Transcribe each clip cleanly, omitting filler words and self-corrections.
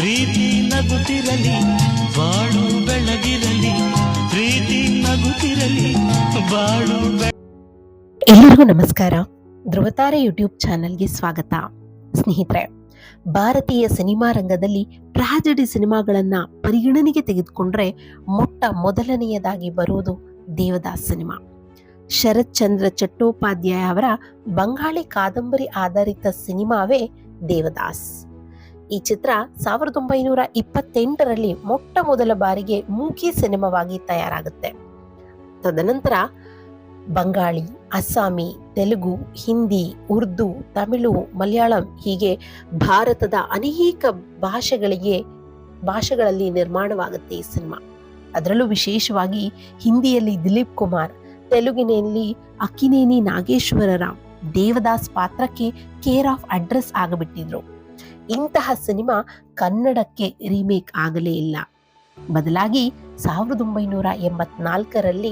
ಪ್ರೀತಿ ನಗುತ್ತಿರಲಿ ಬಾಳು ಬೆಳಗಿರಲಿ, ಪ್ರೀತಿ ನಗುತ್ತಿರಲಿ ಬಾಳು ಎಲ್ಲರಿಗೂ ನಮಸ್ಕಾರ. ಧ್ರುವತಾರೆ ಯೂಟ್ಯೂಬ್ ಚಾನೆಲ್ಗೆ ಸ್ವಾಗತ. ಸ್ನೇಹಿತರೆ, ಭಾರತೀಯ ಸಿನಿಮಾ ರಂಗದಲ್ಲಿ ಟ್ರಾಜಿಡಿ ಸಿನಿಮಾಗಳನ್ನ ಪರಿಗಣನೆಗೆ ತೆಗೆದುಕೊಂಡ್ರೆ ಮೊದಲನೆಯದಾಗಿ ಬರುವುದು ದೇವದಾಸ್ ಸಿನಿಮಾ. ಶರತ್ ಚಂದ್ರ ಚಟ್ಟೋಪಾಧ್ಯಾಯ ಅವರ ಬಂಗಾಳಿ ಕಾದಂಬರಿ ಆಧಾರಿತ ಸಿನಿಮಾವೇ ದೇವದಾಸ್. ಈ ಚಿತ್ರ 1928ರಲ್ಲಿ ಮೊದಲ ಬಾರಿಗೆ ಮೂಕಿ ಸಿನಿಮಾವಾಗಿ ತಯಾರಾಗುತ್ತೆ. ತದನಂತರ ಬಂಗಾಳಿ, ಅಸ್ಸಾಮಿ, ತೆಲುಗು, ಹಿಂದಿ, ಉರ್ದು, ತಮಿಳು, ಮಲಯಾಳಂ ಹೀಗೆ ಭಾರತದ ಅನೇಕ ಭಾಷೆಗಳಲ್ಲಿ ನಿರ್ಮಾಣವಾಗುತ್ತೆ ಈ ಸಿನಿಮಾ. ಅದರಲ್ಲೂ ವಿಶೇಷವಾಗಿ ಹಿಂದಿಯಲ್ಲಿ ದಿಲೀಪ್ ಕುಮಾರ್, ತೆಲುಗಿನಲ್ಲಿ ಅಕ್ಕಿನೇನಿ ನಾಗೇಶ್ವರ ರಾವ್ ದೇವದಾಸ್ ಪಾತ್ರಕ್ಕೆ ಕೇರ್ ಆಫ್ ಅಡ್ರೆಸ್ ಆಗಿಬಿಟ್ಟಿದ್ರು. ಇಂತಹ ಸಿನಿಮಾ ಕನ್ನಡಕ್ಕೆ ರೀಮೇಕ್ ಆಗಲೇ ಇಲ್ಲ. ಬದಲಾಗಿ 1984ರಲ್ಲಿ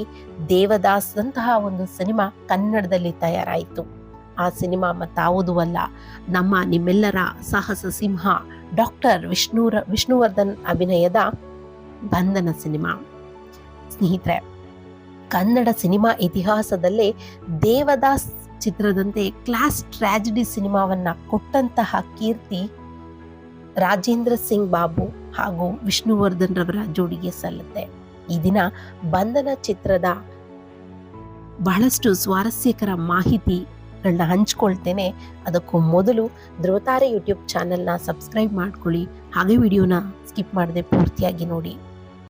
ದೇವದಾಸ್ ಅಂತಹ ಒಂದು ಸಿನಿಮಾ ಕನ್ನಡದಲ್ಲಿ ತಯಾರಾಯಿತು. ಆ ಸಿನಿಮಾ ಮತ್ತಾವುದೂ ಅಲ್ಲ, ನಿಮ್ಮೆಲ್ಲರ ಸಾಹಸ ಸಿಂಹ ಡಾಕ್ಟರ್ ವಿಷ್ಣುವರ್ಧನ್ ಅಭಿನಯದ ಬಂಧನ ಸಿನಿಮಾ. ಸ್ನೇಹಿತರೆ, ಕನ್ನಡ ಸಿನಿಮಾ ಇತಿಹಾಸದಲ್ಲೇ ದೇವದಾಸ್ ಚಿತ್ರದಂತೆ ಕ್ಲಾಸ್ ಟ್ರಾಜಿಡಿ ಸಿನಿಮಾವನ್ನ ಕೊಟ್ಟಂತಹ ಕೀರ್ತಿ ರಾಜೇಂದ್ರ ಸಿಂಗ್ ಬಾಬು ಹಾಗೂ ವಿಷ್ಣುವರ್ಧನ್ ರವರ ಜೋಡಿಗೆ ಸಲ್ಲುತ್ತೆ. ಈ ದಿನ ಬಂಧನ ಚಿತ್ರದ ಬಹಳಷ್ಟು ಸ್ವಾರಸ್ಯಕರ ಮಾಹಿತಿಗಳನ್ನ ಹಂಚ್ಕೊಳ್ತೇನೆ. ಅದಕ್ಕೂ ಮೊದಲು ಧ್ರುವತಾರೆ ಯೂಟ್ಯೂಬ್ ಚಾನೆಲ್ನ ಸಬ್ಸ್ಕ್ರೈಬ್ ಮಾಡ್ಕೊಳ್ಳಿ, ಹಾಗೆ ವಿಡಿಯೋನ ಸ್ಕಿಪ್ ಮಾಡದೆ ಪೂರ್ತಿಯಾಗಿ ನೋಡಿ.